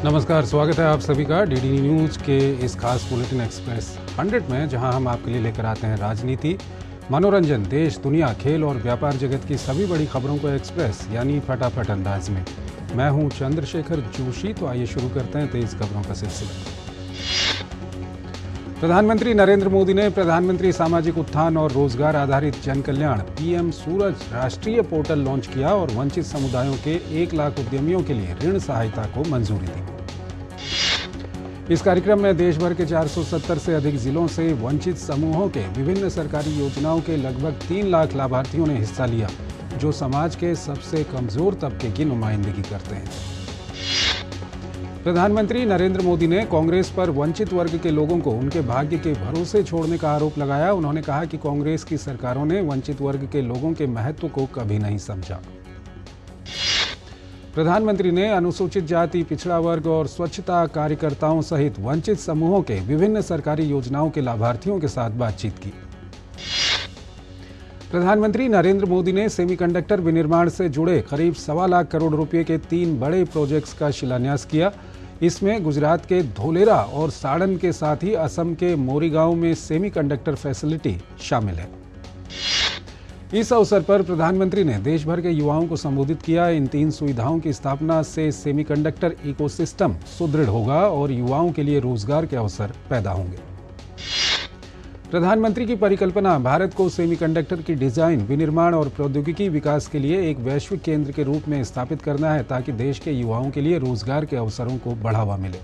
नमस्कार, स्वागत है आप सभी का डीडी न्यूज़ के इस खास बुलेटिन एक्सप्रेस 100 में, जहां हम आपके लिए लेकर आते हैं राजनीति, मनोरंजन, देश, दुनिया, खेल और व्यापार जगत की सभी बड़ी खबरों को एक्सप्रेस यानी फटाफट अंदाज में। मैं हूं चंद्रशेखर जोशी। तो आइए शुरू करते हैं तेज खबरों का सिलसिला। प्रधानमंत्री नरेंद्र मोदी ने प्रधानमंत्री सामाजिक उत्थान और रोजगार आधारित जन कल्याण पीएम सूरज राष्ट्रीय पोर्टल लॉन्च किया और वंचित समुदायों के 1 लाख उद्यमियों के लिए ऋण सहायता को मंजूरी दी। इस कार्यक्रम में देश भर के 470 से अधिक जिलों से वंचित समूहों के विभिन्न सरकारी योजनाओं के लगभग 3 लाख लाभार्थियों ने हिस्सा लिया, जो समाज के सबसे कमजोर तबके की नुमाइंदगी करते हैं। प्रधानमंत्री नरेंद्र मोदी ने कांग्रेस पर वंचित वर्ग के लोगों को उनके भाग्य के भरोसे छोड़ने का आरोप लगाया। उन्होंने कहा कि कांग्रेस की सरकारों ने वंचित वर्ग के लोगों के महत्व को कभी नहीं समझा। प्रधानमंत्री ने अनुसूचित जाति, पिछड़ा वर्ग और स्वच्छता कार्यकर्ताओं सहित वंचित समूहों के विभिन्न सरकारी योजनाओं के लाभार्थियों के साथ बातचीत की। प्रधानमंत्री नरेंद्र मोदी ने सेमीकंडक्टर विनिर्माण से जुड़े करीब 1.25 लाख करोड़ रुपए के 3 बड़े प्रोजेक्ट्स का शिलान्यास किया। इसमें गुजरात के धोलेरा और साड़न के साथ ही असम के मोरीगांव में सेमीकंडक्टर फैसिलिटी शामिल है। इस अवसर पर प्रधानमंत्री ने देश भर के युवाओं को संबोधित किया। इन 3 सुविधाओं की स्थापना से सेमीकंडक्टर इकोसिस्टम सुदृढ़ होगा और युवाओं के लिए रोजगार के अवसर पैदा होंगे। प्रधानमंत्री की परिकल्पना भारत को सेमीकंडक्टर की डिजाइन, विनिर्माण और प्रौद्योगिकी विकास के लिए एक वैश्विक केंद्र के रूप में स्थापित करना है, ताकि देश के युवाओं के लिए रोजगार के अवसरों को बढ़ावा मिले।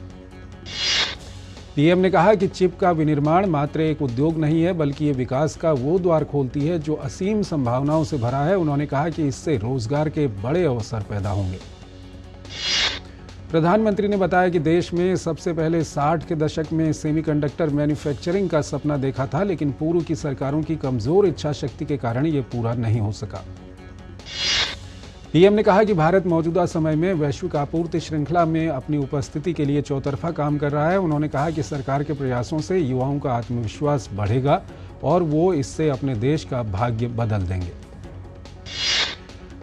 पीएम ने कहा कि चिप का विनिर्माण मात्र एक उद्योग नहीं है, बल्कि ये विकास का वो द्वार खोलती है जो असीम संभावनाओं से भरा है। उन्होंने कहा कि इससे रोजगार के बड़े अवसर पैदा होंगे। प्रधानमंत्री ने बताया कि देश में सबसे पहले 60 के दशक में सेमीकंडक्टर मैन्युफैक्चरिंग का सपना देखा था, लेकिन पूर्व की सरकारों की कमजोर इच्छा शक्ति के कारण ये पूरा नहीं हो सका। पीएम ने कहा कि भारत मौजूदा समय में वैश्विक आपूर्ति श्रृंखला में अपनी उपस्थिति के लिए चौतरफा काम कर रहा है। उन्होंने कहा कि सरकार के प्रयासों से युवाओं का आत्मविश्वास बढ़ेगा और वो इससे अपने देश का भाग्य बदल देंगे।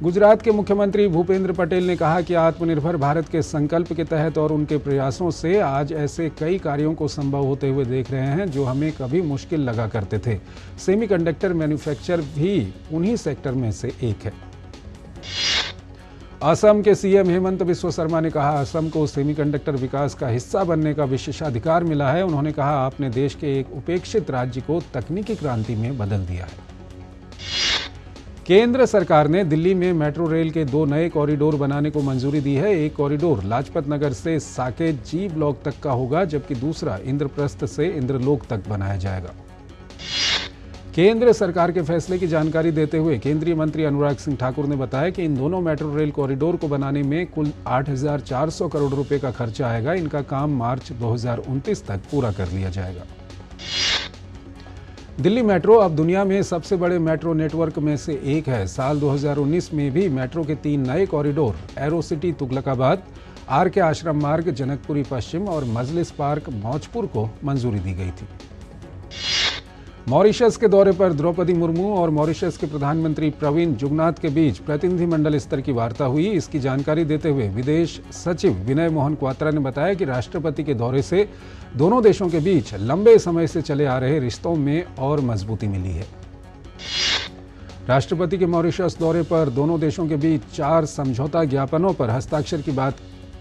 गुजरात के मुख्यमंत्री भूपेंद्र पटेल ने कहा कि आत्मनिर्भर भारत के संकल्प के तहत और उनके प्रयासों से आज ऐसे कई कार्यों को संभव होते हुए देख रहे हैं जो हमें कभी मुश्किल लगा करते थे। सेमीकंडक्टर मैन्युफैक्चर भी उन्हीं सेक्टर में से एक है। असम के सीएम हेमंत बिस्वा शर्मा ने कहा, असम को सेमीकंडक्टर विकास का हिस्सा बनने का विशेषाधिकार मिला है। उन्होंने कहा, आपने देश के एक उपेक्षित राज्य को तकनीकी क्रांति में बदल दिया है। केंद्र सरकार ने दिल्ली में मेट्रो रेल के 2 नए कॉरिडोर बनाने को मंजूरी दी है। एक कॉरिडोर लाजपत नगर से साकेत जी ब्लॉक तक का होगा, जबकि दूसरा इंद्रप्रस्थ से इंद्रलोक तक बनाया जाएगा। केंद्र सरकार के फैसले की जानकारी देते हुए केंद्रीय मंत्री अनुराग सिंह ठाकुर ने बताया कि इन दोनों मेट्रो रेल कॉरिडोर को बनाने में कुल 8,400 करोड़ रुपए का खर्चा आएगा। इनका काम मार्च 2029 तक पूरा कर लिया जाएगा। दिल्ली मेट्रो अब दुनिया में सबसे बड़े मेट्रो नेटवर्क में से एक है। साल 2019 में भी मेट्रो के 3 नए corridor Aerocity Tughlakabad, R K Ashram मार्ग जनकपुरी पश्चिम और मजलिस पार्क मौजपुर को मंजूरी दी गई थी। मॉरिशस के दौरे पर द्रौपदी मुर्मू और मॉरिशस के प्रधानमंत्री प्रविंद जुगनाथ के बीच प्रतिनिधिमंडल स्तर की वार्ता हुई। इसकी जानकारी देते हुए विदेश सचिव विनय मोहन क्वात्रा ने बताया कि राष्ट्रपति के दौरे से दोनों देशों के बीच लंबे समय से चले आ रहे रिश्तों में और मजबूती मिली है। राष्ट्रपति के मॉरिशस दौरे पर दोनों देशों के बीच 4 समझौता ज्ञापनों पर हस्ताक्षर की बात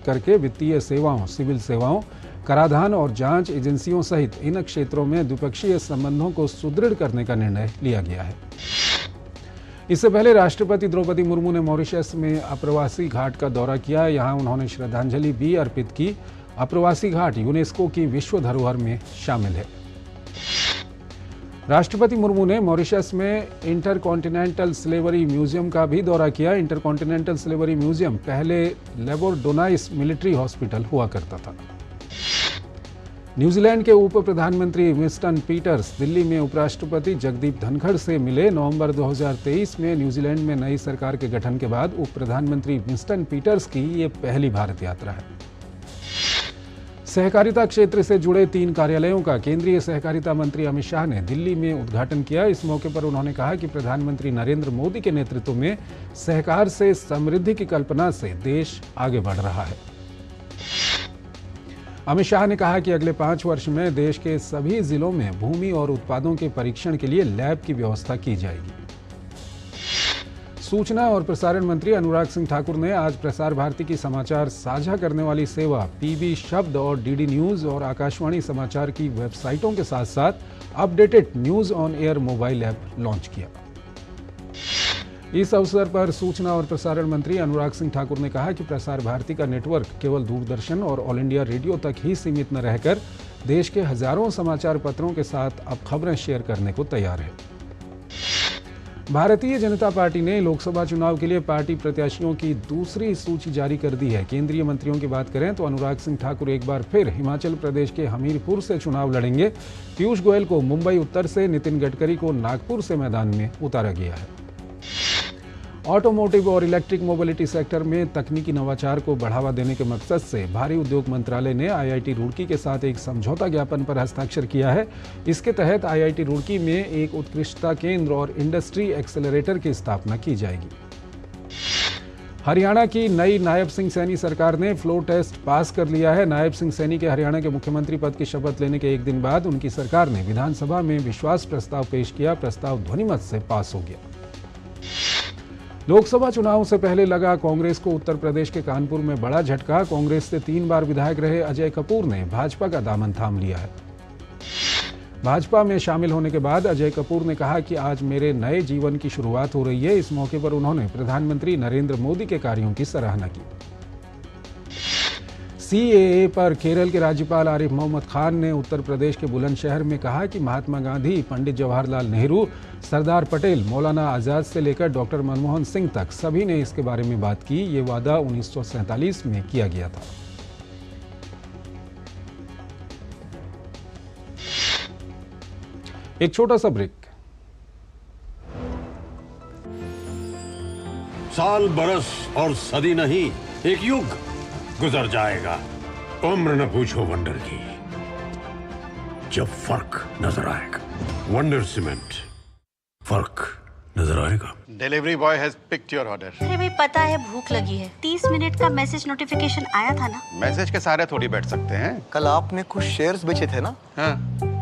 करके वित्तीय सेवाओं, सिविल सेवाओं, कराधान और जांच एजेंसियों सहित इन क्षेत्रों में द्विपक्षीय संबंधों को सुदृढ़ करने का निर्णय लिया गया है। इससे पहले राष्ट्रपति द्रौपदी मुर्मू ने मॉरिशस में अप्रवासी घाट का दौरा किया। यहां उन्होंने श्रद्धांजलि भी अर्पित की। अप्रवासी घाट यूनेस्को की विश्व धरोहर में शामिल है। राष्ट्रपति मुर्मू ने मॉरिशस में इंटरकॉन्टिनेंटल स्लेवरी म्यूजियम का भी दौरा किया। इंटरकॉन्टिनेंटल स्लेवरी म्यूजियम पहले लेबोर्डोनाइस मिलिट्री हॉस्पिटल हुआ करता था। न्यूजीलैंड के उप प्रधानमंत्री विंस्टन पीटर्स दिल्ली में उपराष्ट्रपति जगदीप धनखड़ से मिले। नवंबर 2023 में न्यूजीलैंड में नई सरकार के गठन के बाद उप प्रधानमंत्री विंस्टन पीटर्स की ये पहली भारत यात्रा है। सहकारिता क्षेत्र से जुड़े 3 कार्यालयों का केंद्रीय सहकारिता मंत्री अमित शाह ने दिल्ली में उद्घाटन किया। इस मौके पर उन्होंने कहा कि प्रधानमंत्री नरेंद्र मोदी के नेतृत्व में सहकार से समृद्धि की कल्पना से देश आगे बढ़ रहा है। अमित शाह ने कहा कि अगले 5 वर्ष में देश के सभी जिलों में भूमि और उत्पादों के परीक्षण के लिए लैब की व्यवस्था की जाएगी। सूचना और प्रसारण मंत्री अनुराग सिंह ठाकुर ने आज प्रसार भारती की समाचार साझा करने वाली सेवा पीबी शब्द और डीडी न्यूज और आकाशवाणी समाचार की वेबसाइटों के साथ साथ updated news on air mobile app launch किया। इस अवसर पर सूचना और प्रसारण मंत्री अनुराग सिंह ठाकुर ने कहा कि प्रसार भारती का नेटवर्क केवल दूरदर्शन और ऑल इंडिया रेडियो तक ही सीमित न रहकर देश के हजारों समाचार पत्रों के साथ अब खबरें शेयर करने को तैयार है। भारतीय जनता पार्टी ने लोकसभा चुनाव के लिए पार्टी प्रत्याशियों की दूसरी सूची जारी कर दी है। केंद्रीय मंत्रियों की बात करें तो अनुराग सिंह ठाकुर एक बार फिर हिमाचल प्रदेश के हमीरपुर से चुनाव लड़ेंगे। पीयूष गोयल को मुंबई उत्तर से, नितिन गडकरी को नागपुर से मैदान में उतारा गया है। ऑटोमोटिव और इलेक्ट्रिक मोबिलिटी सेक्टर में तकनीकी नवाचार को बढ़ावा देने के मकसद से भारी उद्योग मंत्रालय ने आईआईटी रुड़की के साथ एक समझौता ज्ञापन पर हस्ताक्षर किया है। इसके तहत आईआईटी रुड़की में एक उत्कृष्टता केंद्र और इंडस्ट्री एक्सेलरेटर की स्थापना की जाएगी। हरियाणा की नई नायब सिंह सैनी सरकार ने फ्लोर टेस्ट पास कर लिया है। नायब सिंह सैनी के हरियाणा के मुख्यमंत्री पद की शपथ लेने के एक दिन बाद उनकी सरकार ने विधानसभा में विश्वास प्रस्ताव पेश किया। प्रस्ताव ध्वनिमत से पास हो गया। लोकसभा चुनाव से पहले लगा कांग्रेस को उत्तर प्रदेश के कानपुर में बड़ा झटका। कांग्रेस से 3 बार विधायक रहे अजय कपूर ने भाजपा का दामन थाम लिया है। भाजपा में शामिल होने के बाद अजय कपूर ने कहा कि आज मेरे नए जीवन की शुरुआत हो रही है। इस मौके पर उन्होंने प्रधानमंत्री नरेंद्र मोदी के कार्यों की सराहना की। सीएए पर केरल के राज्यपाल आरिफ मोहम्मद खान ने उत्तर प्रदेश के बुलंदशहर में कहा कि महात्मा गांधी, पंडित जवाहरलाल नेहरू, सरदार पटेल, मौलाना आजाद से लेकर डॉक्टर मनमोहन सिंह तक सभी ने इसके बारे में बात की। ये वादा 1947 में किया गया था। एक छोटा सा ब्रेक। साल, बरस और सदी नहीं, एक युग गुजर जाएगा। उम्र न पूछो वंडर की, जब फर्क नजर आएगा। वंडर सीमेंट, फर्क नजर आएगा। Delivery boy has picked your order. अरे भाई पता है भूख लगी है। 30 मिनट का मैसेज नोटिफिकेशन आया था ना। मैसेज के सारे थोड़ी बैठ सकते हैं। कल आपने कुछ शेयर्स बेचे थे ना? हाँ,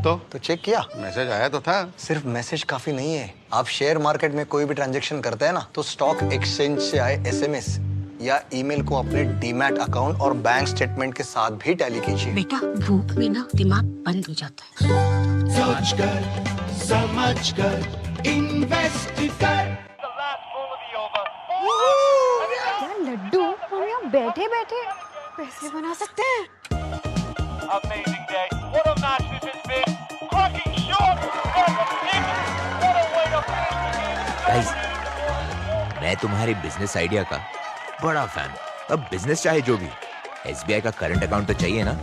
तो चेक किया? मैसेज आया तो था। सिर्फ मैसेज काफी नहीं है। आप शेयर मार्केट में कोई भी ट्रांजैक्शन करते हैं ना, तो स्टॉक एक्सचेंज से आए एसएमएस या ईमेल को अपने डीमैट अकाउंट और बैंक स्टेटमेंट के साथ भी टैली कीजिए। बेटा भूख में ना दिमाग बंद हो जाता है। सोच कर, समझ कर, इन्वेस्ट कर। क्या लड्डू हम यहाँ बैठे बैठे पैसे बना सकते हैं। Amazing day. What a match this has been. Cracking shot. What a way to finish the game. Guys, मैं तुम्हारे बिजनेस आइडिया का बड़ा फैन। अब बिजनेस चाहे जो भी, एसबीआई का करंट अकाउंट तो चाहिए ना।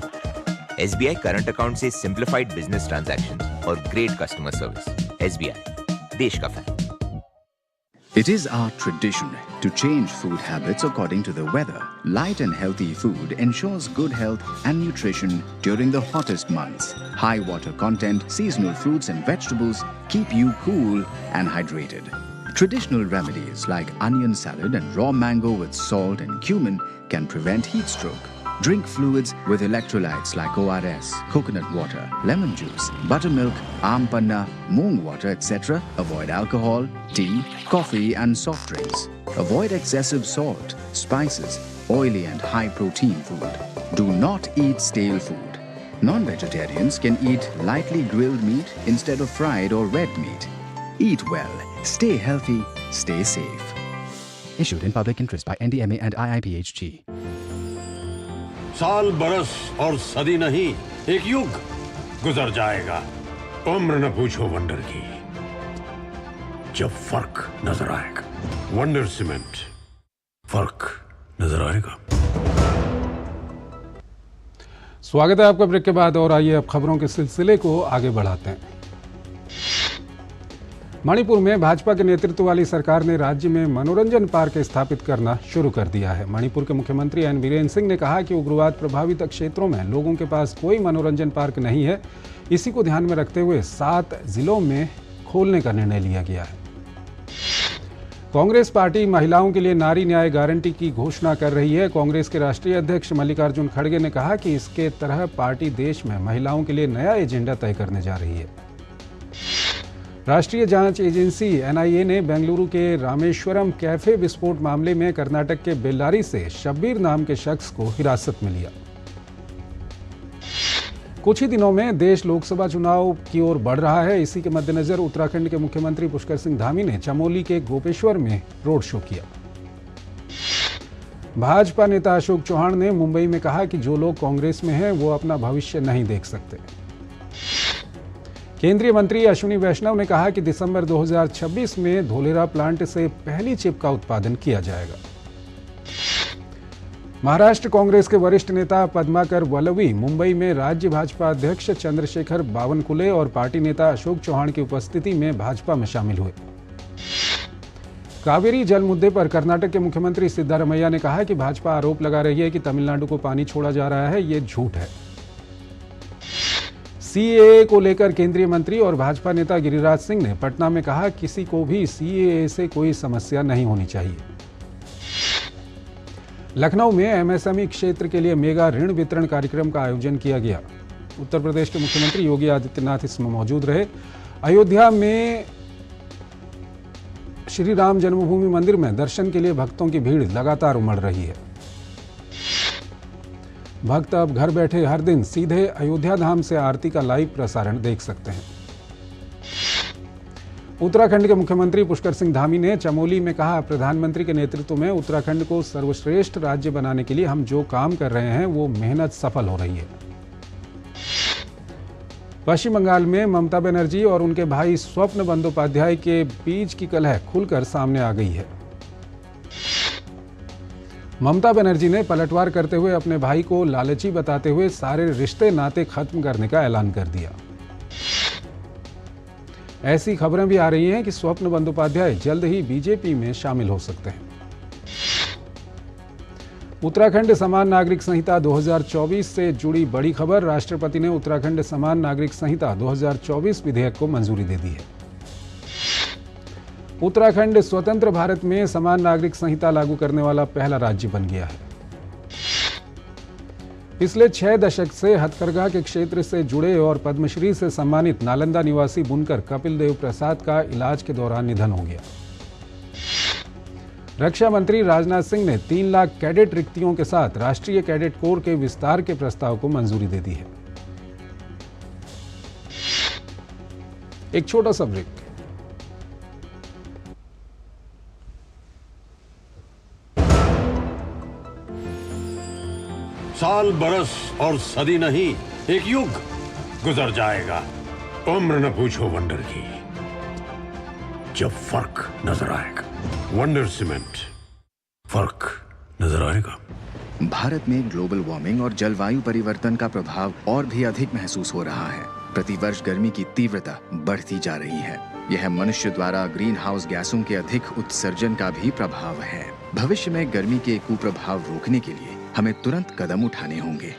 एसबीआई करंट अकाउंट से सिंप्लीफाइड बिजनेस ट्रांजैक्शन और ग्रेट कस्टमर सर्विस। एसबीआई, देश का fan. It is our tradition to change food habits according to the weather. Light and healthy food ensures good health and nutrition during the hottest months. High water content, seasonal fruits and vegetables keep you cool and hydrated. Traditional remedies like onion salad and raw mango with salt and cumin can prevent heat stroke. Drink fluids with electrolytes like ORS, coconut water, lemon juice, buttermilk, aam panna, moong water, etc. Avoid alcohol, tea, coffee and soft drinks. Avoid excessive salt, spices, oily and high protein food. Do not eat stale food. Non-vegetarians can eat lightly grilled meat instead of fried or red meat. Eat well, stay healthy, stay safe. Issued in public interest by NDMA and IIPHG. साल, बरस और सदी नहीं, एक युग गुजर जाएगा। उम्र न पूछो वंडर की, जब फर्क नजर आएगा। वंडर सीमेंट, फर्क नजर आएगा। स्वागत है आपका ब्रेक के बाद और आइए अब खबरों के सिलसिले को आगे बढ़ाते हैं। मणिपुर में भाजपा के नेतृत्व वाली सरकार ने राज्य में मनोरंजन पार्क स्थापित करना शुरू कर दिया है। मणिपुर के मुख्यमंत्री एन बीरेन सिंह ने कहा कि उग्रवाद प्रभावित क्षेत्रों में लोगों के पास कोई मनोरंजन पार्क नहीं है। इसी को ध्यान में रखते हुए 7 जिलों में खोलने का निर्णय लिया गया है। कांग्रेस पार्टी महिलाओं के लिए नारी न्याय गारंटी की घोषणा कर रही है। कांग्रेस के राष्ट्रीय अध्यक्ष मल्लिकार्जुन खड़गे ने कहा कि इसके तरह पार्टी देश में महिलाओं के लिए नया एजेंडा तय करने जा रही है। राष्ट्रीय जांच एजेंसी एनआईए ने बेंगलुरु के रामेश्वरम कैफे विस्फोट मामले में कर्नाटक के बेल्लारी से शब्बीर नाम के शख्स को हिरासत में लिया। कुछ ही दिनों में देश लोकसभा चुनाव की ओर बढ़ रहा है। इसी के मद्देनजर उत्तराखंड के मुख्यमंत्री पुष्कर सिंह धामी ने चमोली के गोपेश्वर में रोड शो किया। भाजपा नेता अशोक चौहान ने मुंबई में कहा कि जो लोग कांग्रेस में हैं वो अपना भविष्य नहीं देख सकते। केंद्रीय मंत्री अश्विनी वैष्णव ने कहा कि दिसंबर 2026 में धोलेरा प्लांट से पहली चिप का उत्पादन किया जाएगा। महाराष्ट्र कांग्रेस के वरिष्ठ नेता पद्माकर वल्लवी मुंबई में राज्य भाजपा अध्यक्ष चंद्रशेखर बावनकुले और पार्टी नेता अशोक चौहान की उपस्थिति में भाजपा में शामिल हुए। कावेरी जल मुद्दे पर कर्नाटक के मुख्यमंत्री सिद्धारमैया ने कहा कि भाजपा आरोप लगा रही है कि तमिलनाडु को पानी छोड़ा जा रहा है, ये झूठ है। सीएए को लेकर केंद्रीय मंत्री और भाजपा नेता गिरिराज सिंह ने पटना में कहा, किसी को भी सीएए से कोई समस्या नहीं होनी चाहिए। लखनऊ में एमएसएमई क्षेत्र के लिए मेगा ऋण वितरण कार्यक्रम का आयोजन किया गया। उत्तर प्रदेश के मुख्यमंत्री योगी आदित्यनाथ इसमें मौजूद रहे। अयोध्या में श्री राम जन्मभूमि मंदिर में दर्शन के लिए भक्तों की भीड़ लगातार उमड़ रही है। भक्त अब घर बैठे हर दिन सीधे अयोध्या धाम से आरती का लाइव प्रसारण देख सकते हैं। उत्तराखंड के मुख्यमंत्री पुष्कर सिंह धामी ने चमोली में कहा, प्रधानमंत्री के नेतृत्व में उत्तराखंड को सर्वश्रेष्ठ राज्य बनाने के लिए हम जो काम कर रहे हैं वो मेहनत सफल हो रही है। पश्चिम बंगाल में ममता बनर्जी और उनके भाई स्वप्न बंदोपाध्याय के बीच की कलह खुलकर सामने आ गई है। ममता बनर्जी ने पलटवार करते हुए अपने भाई को लालची बताते हुए सारे रिश्ते नाते खत्म करने का ऐलान कर दिया। ऐसी खबरें भी आ रही हैं कि स्वप्न बंदोपाध्याय जल्द ही बीजेपी में शामिल हो सकते हैं। उत्तराखंड समान नागरिक संहिता 2024 से जुड़ी बड़ी खबर। राष्ट्रपति ने उत्तराखंड समान नागरिक संहिता 2024 विधेयक को मंजूरी दे दी है। उत्तराखंड स्वतंत्र भारत में समान नागरिक संहिता लागू करने वाला पहला राज्य बन गया है। पिछले 6 दशक से हथकरघा के क्षेत्र से जुड़े और पद्मश्री से सम्मानित नालंदा निवासी बुनकर कपिल देव प्रसाद का इलाज के दौरान निधन हो गया। रक्षा मंत्री राजनाथ सिंह ने 3 लाख कैडेट रिक्तियों के साथ राष्ट्रीय कैडेट कोर के विस्तार के प्रस्ताव को मंजूरी दे दी है। एक छोटा सा ब्रेक। साल बरस और सदी नहीं, एक युग गुजर जाएगा। उम्र न पूछो वंडर की, जब फर्क नजर आएगा। वंडर सीमेंट, फर्क नजर आएगा। भारत में ग्लोबल वार्मिंग और जलवायु परिवर्तन का प्रभाव और भी अधिक महसूस हो रहा है। प्रतिवर्ष गर्मी की तीव्रता बढ़ती जा रही है। यह मनुष्य द्वारा ग्रीन हाउस गैसों के अधिक उत्सर्जन का भी प्रभाव है। भविष्य में गर्मी के कुप्रभाव रोकने के लिए हमें तुरंत कदम उठाने होंगे।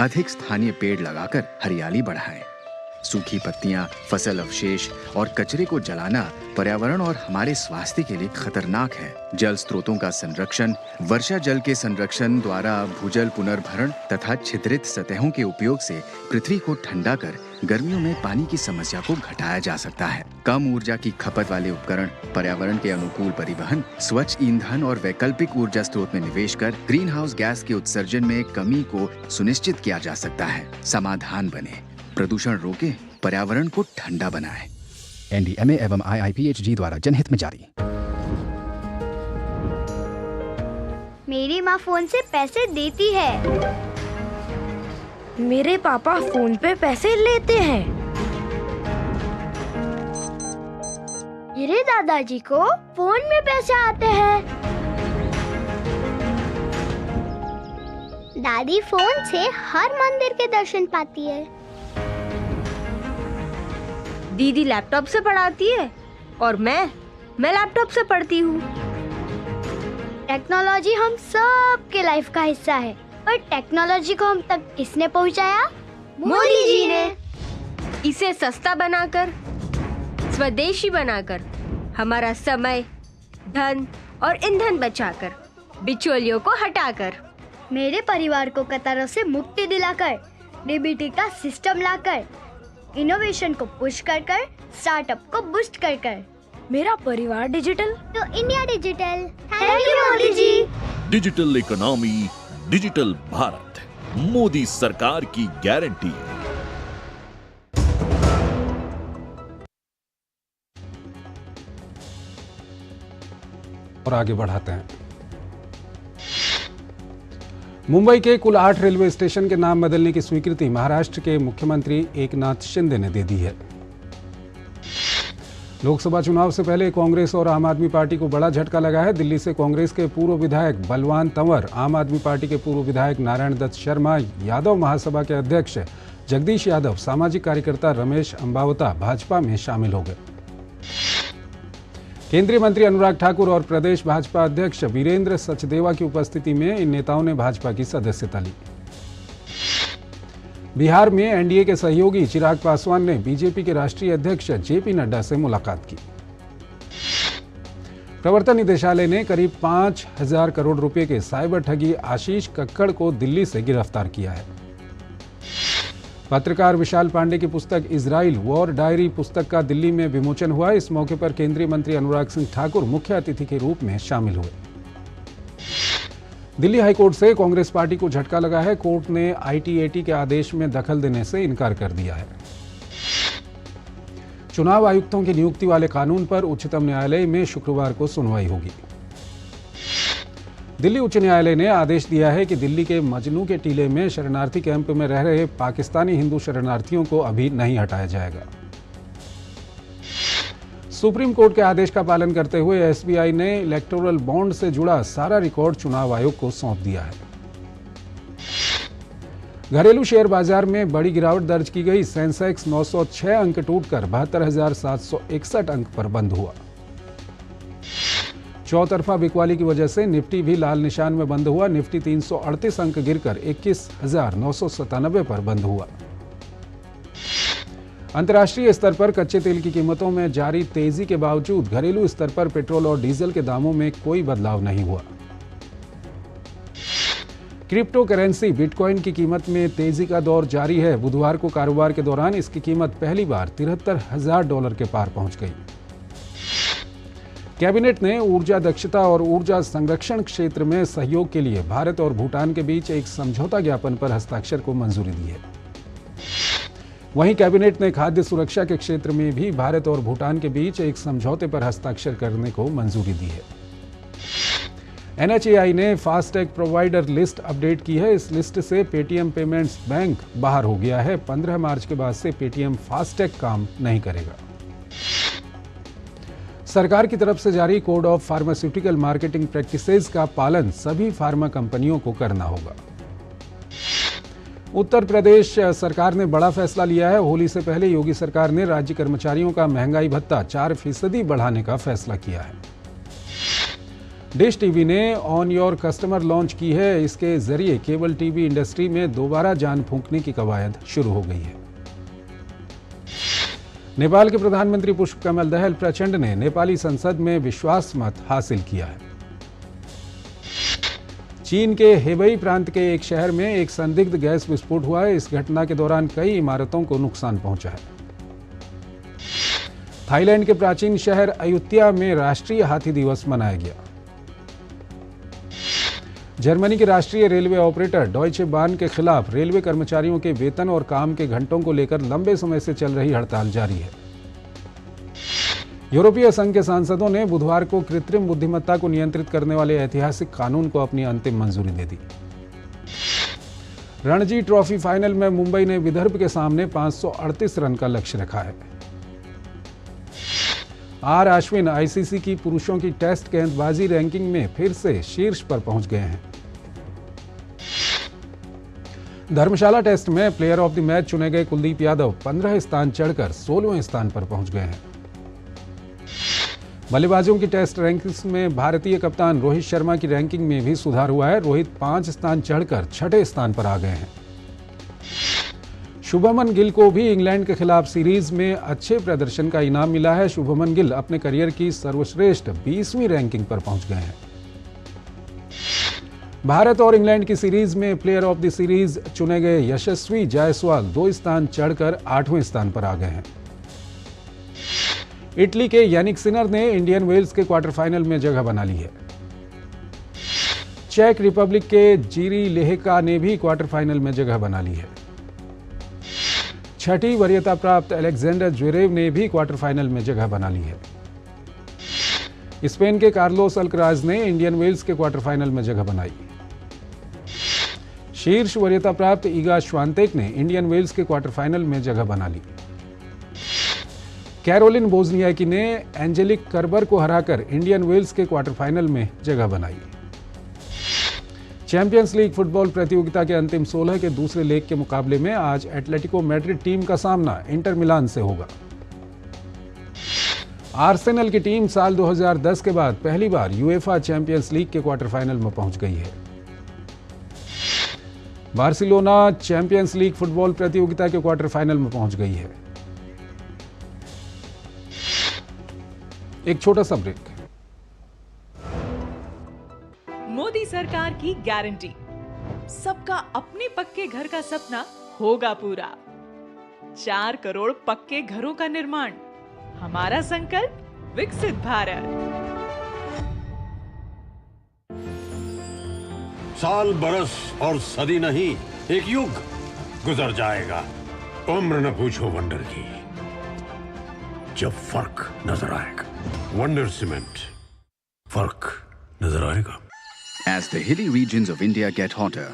अधिक स्थानीय पेड़ लगाकर हरियाली बढ़ाएं। सूखी पत्तियां, फसल अवशेष और कचरे को जलाना पर्यावरण और हमारे स्वास्थ्य के लिए खतरनाक है। जल स्रोतों का संरक्षण, वर्षा जल के संरक्षण द्वारा भूजल पुनर्भरण तथा छिद्रित सतहों के उपयोग से पृथ्वी को ठंडा कर गर्मियों में पानी की समस्या को घटाया जा सकता है। कम ऊर्जा की खपत वाले उपकरण, पर्यावरण के अनुकूल परिवहन, स्वच्छ ईंधन और वैकल्पिक ऊर्जा स्रोत में निवेश कर ग्रीन हाउस गैस के उत्सर्जन में कमी को सुनिश्चित किया जा सकता है। समाधान बने, प्रदूषण रोके, पर्यावरण को ठंडा बनाए। एनडीएमए एवं IIPHG द्वारा जनहित में जारी। मेरी माँ फोन से पैसे देती है। मेरे पापा फोन पे पैसे लेते हैं। मेरे दादाजी को फोन में पैसे आते हैं। दादी फोन से हर मंदिर के दर्शन पाती है। दीदी लैपटॉप से पढ़ाती है और मैं लैपटॉप से पढ़ती हूँ। टेक्नोलॉजी हम सब के लाइफ का हिस्सा है, पर टेक्नोलॉजी को हम तक किसने पहुँचाया? मोदी जी ने। इसे सस्ता बनाकर, स्वदेशी बनाकर हमारा समय, धन और ईंधन बचाकर, बिचौलियों को हटाकर, मेरे परिवार को कतारों से मुक्ति दिलाकर, डीबीटी का सिस्टम लाकर, इनोवेशन को पुश कर स्टार्टअप को बूस्ट कर। मेरा परिवार डिजिटल तो India digital. Thank you Modi ji. Digital economy, digital Bharat, Modi सरकार की गारंटी। और आगे बढ़ाते हैं। मुंबई के कुल 8 रेलवे स्टेशन के नाम बदलने की स्वीकृति महाराष्ट्र के मुख्यमंत्री एकनाथ शिंदे ने दे दी है। लोकसभा चुनाव से पहले कांग्रेस और आम आदमी पार्टी को बड़ा झटका लगा है। दिल्ली से कांग्रेस के पूर्व विधायक बलवान तंवर, आम आदमी पार्टी के पूर्व विधायक नारायण दत्त शर्मा, यादव महासभा के अध्यक्ष जगदीश यादव, सामाजिक कार्यकर्ता रमेश अंबावता भाजपा में शामिल हो गए। केंद्रीय मंत्री अनुराग ठाकुर और प्रदेश भाजपा अध्यक्ष वीरेंद्र सचदेवा की उपस्थिति में इन नेताओं ने भाजपा की सदस्यता ली। बिहार में एनडीए के सहयोगी चिराग पासवान ने बीजेपी के राष्ट्रीय अध्यक्ष जेपी नड्डा से मुलाकात की। प्रवर्तन निदेशालय ने करीब 5,000 करोड़ रुपए के साइबर ठगी आशीष कक्कड़ को दिल्ली से गिरफ्तार किया है। पत्रकार विशाल पांडे की पुस्तक इजराइल वॉर डायरी पुस्तक का दिल्ली में विमोचन हुआ। इस मौके पर केंद्रीय मंत्री अनुराग सिंह ठाकुर मुख्य अतिथि के रूप में शामिल हुए। दिल्ली हाईकोर्ट से कांग्रेस पार्टी को झटका लगा है। कोर्ट ने आईटीएटी के आदेश में दखल देने से इनकार कर दिया है। चुनाव आयुक्तों की नियुक्ति वाले कानून पर उच्चतम न्यायालय में शुक्रवार को सुनवाई होगी। दिल्ली उच्च न्यायालय ने आदेश दिया है कि दिल्ली के मजनू के टीले में शरणार्थी कैंप में रह रहे पाकिस्तानी हिंदू शरणार्थियों को अभी नहीं हटाया जाएगा। सुप्रीम कोर्ट के आदेश का पालन करते हुए एसबीआई ने इलेक्टोरल बॉन्ड से जुड़ा सारा रिकॉर्ड चुनाव आयोग को सौंप दिया है। घरेलू शेयर बाजार में बड़ी गिरावट दर्ज की गई। सेंसेक्स 906 अंक टूटकर 72,761 अंक पर बंद हुआ। चौतरफा बिकवाली की वजह से निफ्टी भी लाल निशान में बंद हुआ। निफ्टी 338 अंक गिरकर 21,997 पर बंद हुआ। अंतर्राष्ट्रीय स्तर पर कच्चे तेल की कीमतों में जारी तेजी के बावजूद घरेलू स्तर पर पेट्रोल और डीजल के दामों में कोई बदलाव नहीं हुआ। क्रिप्टो करेंसी बिटकॉइन की कीमत में तेजी का दौर जारी है। बुधवार को कारोबार के दौरान इसकी कीमत पहली बार $73,000 के पार पहुंच गई। कैबिनेट ने ऊर्जा दक्षता और ऊर्जा संरक्षण क्षेत्र में सहयोग के लिए भारत और भूटान के बीच एक समझौता ज्ञापन पर हस्ताक्षर को मंजूरी दी है। वहीं कैबिनेट ने खाद्य सुरक्षा के क्षेत्र में भी भारत और भूटान के बीच एक समझौते पर हस्ताक्षर करने को मंजूरी दी है। एनएचएआई ने फास्टैग प्रोवाइडर लिस्ट अपडेट की है। इस लिस्ट से पेटीएम पेमेंट्स बैंक बाहर हो गया है। 15 मार्च के बाद से पेटीएम फास्टैग काम नहीं करेगा। सरकार की तरफ से जारी code of pharmaceutical marketing practices का पालन सभी फार्मा कंपनियों को करना होगा। उत्तर प्रदेश सरकार ने बड़ा फैसला लिया है। होली से पहले योगी सरकार ने राज्य कर्मचारियों का महंगाई भत्ता 4% बढ़ाने का फैसला किया है। डिश टीवी ने ऑन योर कस्टमर लॉन्च की है। इसके जरिए केबल टीवी इंडस्ट्री में दोबारा जान फूंकने की कवायद शुरू हो गई है। नेपाल के प्रधानमंत्री पुष्पकमल दहल प्रचंड ने नेपाली संसद में विश्वास मत हासिल किया है। चीन के हेबई प्रांत के एक शहर में एक संदिग्ध गैस विस्फोट हुआ है। इस घटना के दौरान कई इमारतों को नुकसान पहुंचा है। थाईलैंड के प्राचीन शहर अयुत्या में राष्ट्रीय हाथी दिवस मनाया गया। जर्मनी के राष्ट्रीय रेलवे ऑपरेटर डॉयचे बाहन के खिलाफ रेलवे कर्मचारियों के वेतन और काम के घंटों को लेकर लंबे समय से चल रही हड़ताल जारी है। यूरोपीय संघ के सांसदों ने बुधवार को कृत्रिम बुद्धिमत्ता को नियंत्रित करने वाले ऐतिहासिक कानून को अपनी अंतिम मंजूरी दे दी। रणजी ट्रॉफी फाइनल में मुंबई ने विदर्भ के सामने 538 रन का लक्ष्य रखा है। आर अश्विन आईसीसी की पुरुषों की टेस्ट गेंदबाजी रैंकिंग में फिर से शीर्ष पर पहुंच गए हैं। धर्मशाला टेस्ट में प्लेयर ऑफ द मैच चुने गए कुलदीप यादव 15 स्थान चढ़कर 16वें स्थान पर पहुंच गए हैं। बल्लेबाजों की टेस्ट रैंकिंग्स में भारतीय कप्तान रोहित शर्मा की रैंकिंग में भी सुधार हुआ है। रोहित 5 स्थान चढ़कर 6ठे स्थान पर आ गए हैं। शुभमन गिल को भी इंग्लैंड के खिलाफ सीरीज में अच्छे प्रदर्शन का इनाम मिला है। शुभमन गिल अपने करियर की सर्वश्रेष्ठ 20वीं रैंकिंग पर पहुंच गए हैं। भारत और इंग्लैंड की सीरीज में प्लेयर ऑफ द सीरीज चुने गए यशस्वी जायसवाल 2 स्थान चढ़कर 8वें स्थान पर आ गए हैं। इटली के यानिक सिनर ने इंडियन वेल्स के क्वार्टर फाइनल में जगह बना ली है। चेक रिपब्लिक के जीरी लेहका ने भी क्वार्टर फाइनल में जगह बना ली है। छठी वरीयता प्राप्त अलेक्जेंडर ज्वेरेव ने भी क्वार्टर फाइनल में जगह बना ली है। स्पेन के कार्लोस अल्कराज ने इंडियन वेल्स के क्वार्टर फाइनल में जगह बनाई। शीर्ष वरीयता प्राप्त ईगा श्वांतेक ने इंडियन वेल्स के क्वार्टर फाइनल में जगह बना ली। कैरोलिन बोजनियाकी ने एंजेलिक कर्बर को हराकर इंडियन वेल्स के क्वार्टर फाइनल में जगह बनाई। चैंपियंस लीग फुटबॉल प्रतियोगिता के अंतिम 16 के दूसरे लेग के मुकाबले में आज एटलेटिको मैड्रिड टीम का सामना इंटर मिलान से होगा। आर्सेनल की टीम साल 2010 के बाद पहली बार यूएफा चैंपियंस लीग के क्वार्टर फाइनल में पहुंच गई है। बार्सिलोना चैंपियंस लीग फुटबॉल प्रतियोगिता के क्वार्टर फाइनल में पहुंच गई है। एक छोटा सा ब्रेक। मोदी सरकार की गारंटी, सबका अपने पक्के घर का सपना होगा पूरा। 4 करोड़ पक्के घरों का निर्माण, हमारा संकल्प विकसित भारत। साल बरस और सदी नहीं, एक युग गुजर जाएगा। उम्र न पूछो वंडर की, जब फर्क नजर आएगा। वंडर सीमेंट, फर्क नजर आएगा। As the hilly regions of India get hotter,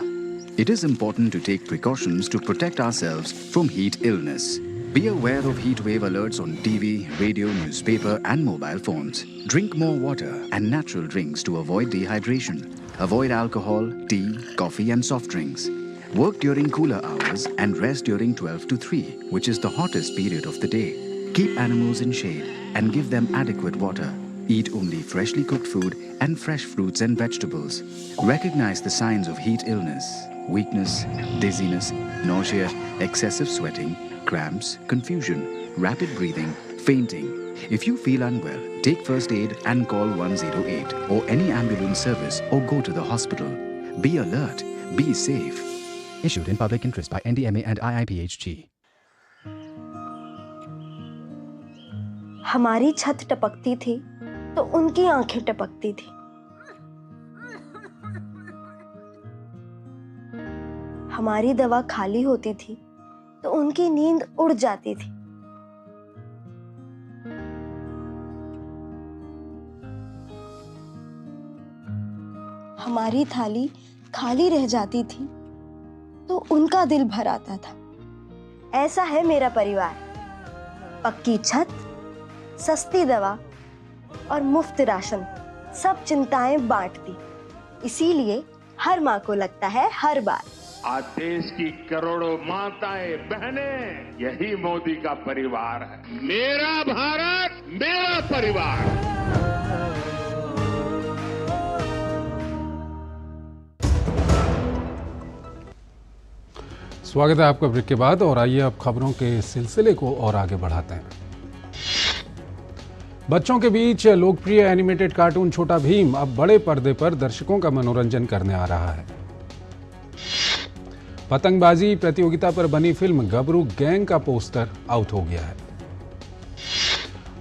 it is important to take precautions to protect ourselves from heat illness. Be aware of heat wave alerts on TV, radio, newspaper and mobile phones. Drink more water and natural drinks to avoid dehydration. Avoid alcohol, tea, coffee and soft drinks. Work during cooler hours and rest during 12 to 3, which is the hottest period of the day. Keep animals in shade and give them adequate water. Eat only freshly cooked food and fresh fruits and vegetables. Recognize the signs of heat illness: weakness, dizziness, nausea, excessive sweating, cramps, confusion, rapid breathing, fainting. If you feel unwell, take first aid and call 108 or any ambulance service or go to the hospital. Be alert. Be safe. Issued in public interest by NDMA and IIPHG. हमारी छत टपकती थी तो उनकी आंखें टपकती थी। हमारी दवा खाली होती थी तो उनकी नींद उड़ जाती थी। हमारी थाली खाली रह जाती थी तो उनका दिल भर आता था। ऐसा है मेरा परिवार, पक्की छत, सस्ती दवा और मुफ्त राशन, सब चिंताएं बांटती। इसीलिए हर माँ को लगता है हर बार। आज देश की करोड़ों माताएं बहनें, यही मोदी का परिवार है। मेरा भारत, मेरा परिवार। स्वागत है आपका ब्रेक के बाद, और आइए अब खबरों के सिलसिले को और आगे बढ़ाते हैं। बच्चों के बीच लोकप्रिय एनिमेटेड कार्टून छोटा भीम अब बड़े पर्दे पर दर्शकों का मनोरंजन करने आ रहा है। पतंगबाजी प्रतियोगिता पर बनी फिल्म गबरू गैंग का पोस्टर आउट हो गया है।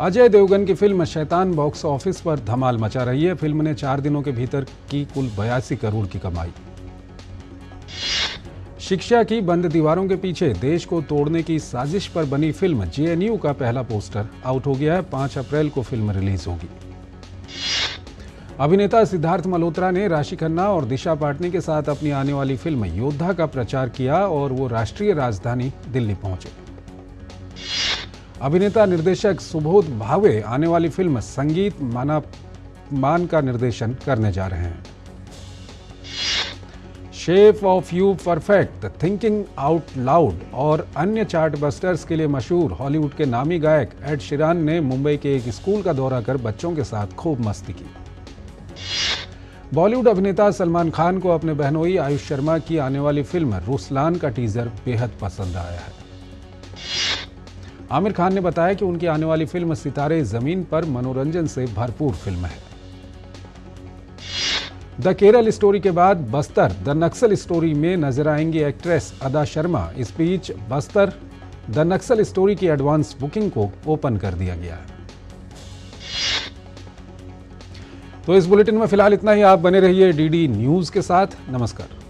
अजय देवगन की फिल्म शैतान बॉक्स ऑफिस पर धमाल मचा रही है। फिल्म ने 4 दिनों के भीतर की कुल 82 करोड़ की कमाई। शिक्षा की बंद दीवारों के पीछे देश को तोड़ने की साजिश पर बनी फिल्म JNU का पहला पोस्टर आउट हो गया है। 5 अप्रैल को फिल्म रिलीज होगी। अभिनेता सिद्धार्थ मल्होत्रा ने राशि खन्ना और दिशा पाटनी के साथ अपनी आने वाली फिल्म योद्धा का प्रचार किया और वो राष्ट्रीय राजधानी दिल्ली पहुंचे। अभिनेता निर्देशक सुबोध भावे आने वाली फिल्म संगीत मान का निर्देशन करने जा रहे हैं। Shape of you perfect, thinking out loud और अन्य चार्ट बस्टर्स के लिए मशहूर हॉलीवुड के नामी गायक एड शीरान ने मुंबई के एक स्कूल का दौरा कर बच्चों के साथ खूब मस्ती की। बॉलीवुड अभिनेता सलमान खान को अपने बहनोई आयुष शर्मा की आने वाली फिल्म रुसलान का टीजर बेहद पसंद आया है। आमिर खान ने बताया कि उनकी आने वाली फिल्म सितारे जमीन पर मनोरंजन से भरपूर फिल्म है। द केरल स्टोरी के बाद बस्तर द नक्सल स्टोरी में नजर आएंगी एक्ट्रेस अदा शर्मा। इस बीच बस्तर द नक्सल स्टोरी की एडवांस बुकिंग को ओपन कर दिया गया है। तो इस बुलेटिन में फिलहाल इतना ही। आप बने रहिए डीडी न्यूज के साथ। नमस्कार।